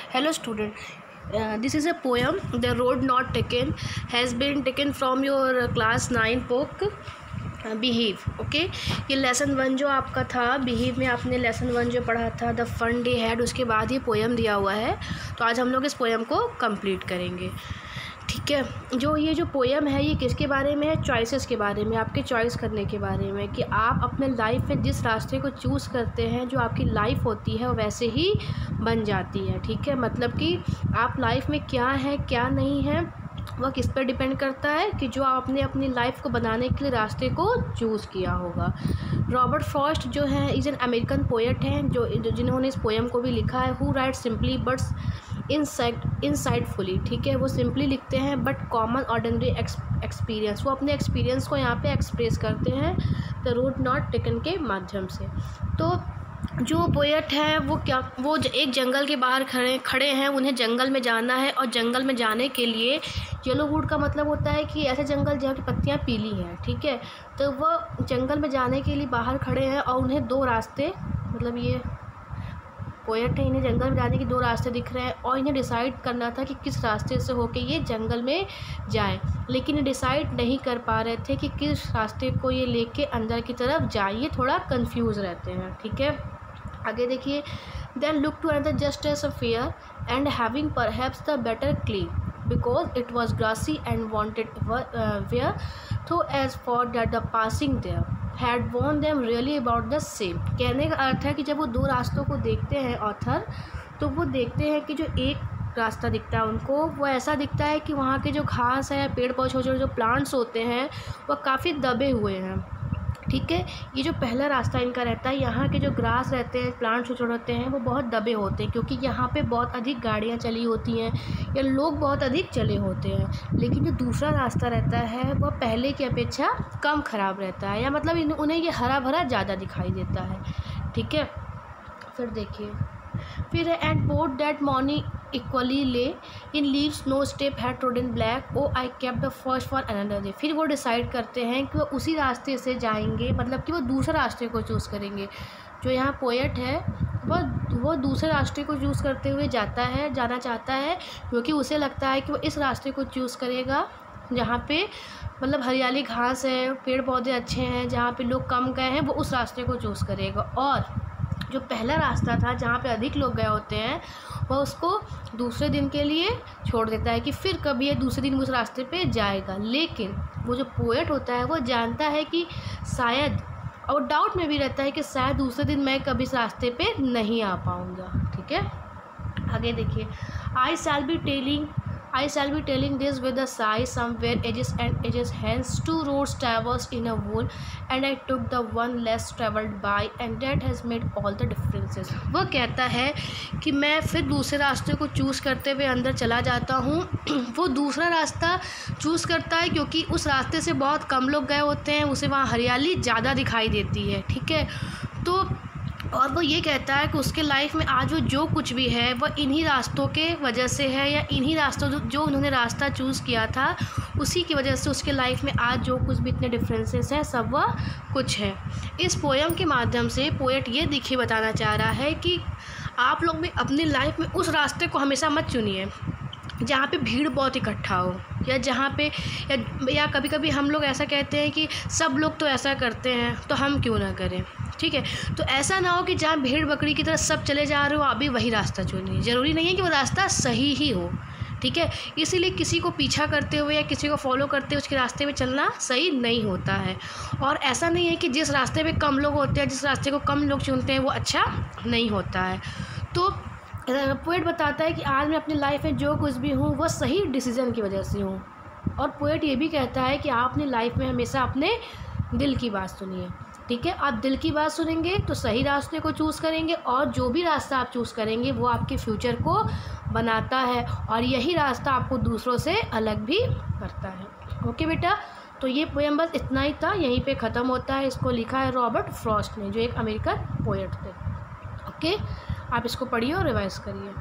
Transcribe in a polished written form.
Hello student, this is a poem, The Road Not Taken, has been taken from your class 9 book behave. Okay, ये lesson 1 जो आपका था behave में, आपने lesson 1 जो पढ़ा था द फन डे हैड, उसके बाद ये पोएम दिया हुआ है. तो आज हम लोग इस पोएम को कंप्लीट करेंगे. ठीक है, ये जो पोएम है ये किसके बारे में है? चॉइसेस के बारे में, आपके चॉइस करने के बारे में, कि आप अपने लाइफ में जिस रास्ते को चूज़ करते हैं, जो आपकी लाइफ होती है वो वैसे ही बन जाती है. ठीक है, मतलब कि आप लाइफ में क्या है क्या नहीं है वह किस पर डिपेंड करता है कि जो आपने अपनी लाइफ को बनाने के लिए रास्ते को चूज़ किया होगा. रॉबर्ट फ्रॉस्ट जो है इज़ एन अमेरिकन पोएट हैं, जिन्होंने इस पोएम को भी लिखा है. Who write simply but insightfully. ठीक है, वो सिंपली लिखते हैं बट कॉमन ऑर्डिनरी एक्सपीरियंस, वो अपने एक्सपीरियंस को यहाँ पे एक्सप्रेस करते हैं द रोड नॉट टेकन के माध्यम से. तो जो पोएट है वो एक जंगल के बाहर खड़े हैं. उन्हें जंगल में जाना है और जंगल में जाने के लिए येलोवुड का मतलब होता है कि ऐसे जंगल जहाँ की पत्तियाँ पीली हैं. ठीक है, तो वो जंगल में जाने के लिए बाहर खड़े हैं और उन्हें 2 रास्ते, मतलब ये पोएट है, इन्हें जंगल में जाने के 2 रास्ते दिख रहे हैं और इन्हें डिसाइड करना था कि किस रास्ते से होके ये जंगल में जाए, लेकिन ये डिसाइड नहीं कर पा रहे थे कि किस रास्ते को ये लेके अंदर की तरफ जाए. ये थोड़ा कंफ्यूज रहते हैं. ठीक है, आगे देखिए. Then look to another just as a fair and having perhaps the better clean because it was grassy and wanted wear though as for that the passing there had worn them really about the same. कहने का अर्थ है कि जब वो 2 रास्तों को देखते हैं ऑथर, तो वो देखते हैं कि जो एक रास्ता दिखता है उनको, वो ऐसा दिखता है कि वहाँ के जो घास है, पेड़ पौधे, छोटे छोटे जो प्लांट्स होते हैं वह काफ़ी दबे हुए हैं. ठीक है, ये जो पहला रास्ता इनका रहता है, यहाँ के जो ग्रास रहते हैं, प्लांट्स छोटे होते हैं, वो बहुत दबे होते हैं क्योंकि यहाँ पे बहुत अधिक गाड़ियाँ चली होती हैं या लोग बहुत अधिक चले होते हैं. लेकिन जो दूसरा रास्ता रहता है वह पहले की अपेक्षा कम ख़राब रहता है, या मतलब उन्हें ये हरा भरा ज़्यादा दिखाई देता है. ठीक है, फिर देखिए. फिर and both that morning equally lay in leaves no step had trodden black oh I kept the first for another day. फिर वो डिसाइड करते हैं कि वो उसी रास्ते से जाएंगे, मतलब कि वो दूसरे रास्ते को चूज़ करेंगे. जो यहाँ पोएट है वो दूसरे रास्ते को चूज़ करते हुए जाना चाहता है क्योंकि उसे लगता है कि वो इस रास्ते को चूज़ करेगा जहाँ पे मतलब हरियाली घास है, पेड़ पौधे अच्छे हैं, जहाँ पे लोग कम गए हैं, वो उस रास्ते को चूज़ करेगा. और जो पहला रास्ता था जहाँ पे अधिक लोग गए होते हैं, वह उसको दूसरे दिन के लिए छोड़ देता है कि फिर कभी ये दूसरे दिन उस रास्ते पे जाएगा. लेकिन वो जो पोएट होता है वो जानता है कि शायद, और डाउट में भी रहता है कि शायद दूसरे दिन मैं कभी इस रास्ते पे नहीं आ पाऊँगा. ठीक है, आगे देखिए. I shall be telling this with a sigh, somewhere edges and edges hence 2 roads traversed in a wool and I took the one less travelled by and that has made all the differences. वह कहता है कि मैं फिर दूसरे रास्ते को choose करते हुए अंदर चला जाता हूँ. वो दूसरा रास्ता चूज़ करता है क्योंकि उस रास्ते से बहुत कम लोग गए होते हैं, उसे वहाँ हरियाली ज़्यादा दिखाई देती है. ठीक है, तो और वो ये कहता है कि उसके लाइफ में आज वो जो कुछ भी है वह इन्हीं रास्तों के वजह से है, या इन्हीं रास्तों जो उन्होंने रास्ता चूज़ किया था उसी की वजह से उसके लाइफ में आज जो कुछ भी इतने डिफरेंसेस हैं सब वह कुछ है. इस पोएम के माध्यम से पोएट ये देखिए बताना चाह रहा है कि आप लोग भी अपनी लाइफ में उस रास्ते को हमेशा मत चुनिए जहाँ पे भीड़ बहुत इकट्ठा हो, या जहाँ पे या कभी कभी हम लोग ऐसा कहते हैं कि सब लोग तो ऐसा करते हैं तो हम क्यों ना करें. ठीक है, तो ऐसा ना हो कि जहाँ भीड़ बकरी की तरह सब चले जा रहे हो आप भी वही रास्ता चुनिए. ज़रूरी नहीं है कि वो रास्ता सही ही हो. ठीक है, इसीलिए किसी को पीछा करते हुए या किसी को फॉलो करते हुए उसके रास्ते में चलना सही नहीं होता है. और ऐसा नहीं है कि जिस रास्ते पे कम लोग होते हैं, जिस रास्ते को कम लोग चुनते हैं वो अच्छा नहीं होता है. तो पोएट बताता है कि आज मैं अपनी लाइफ में जो कुछ भी हूँ वो सही डिसीज़न की वजह से हूँ. और पोएट ये भी कहता है कि आप अपनी लाइफ में हमेशा अपने दिल की बात सुनिए. ठीक है, आप दिल की बात सुनेंगे तो सही रास्ते को चूज़ करेंगे, और जो भी रास्ता आप चूज़ करेंगे वो आपके फ्यूचर को बनाता है, और यही रास्ता आपको दूसरों से अलग भी करता है. ओके बेटा, तो ये पोएम बस इतना ही था, यहीं पे ख़त्म होता है. इसको लिखा है रॉबर्ट फ्रॉस्ट ने, जो एक अमेरिकन पोएट थे. ओके, आप इसको पढ़िए और रिवाइज़ करिए.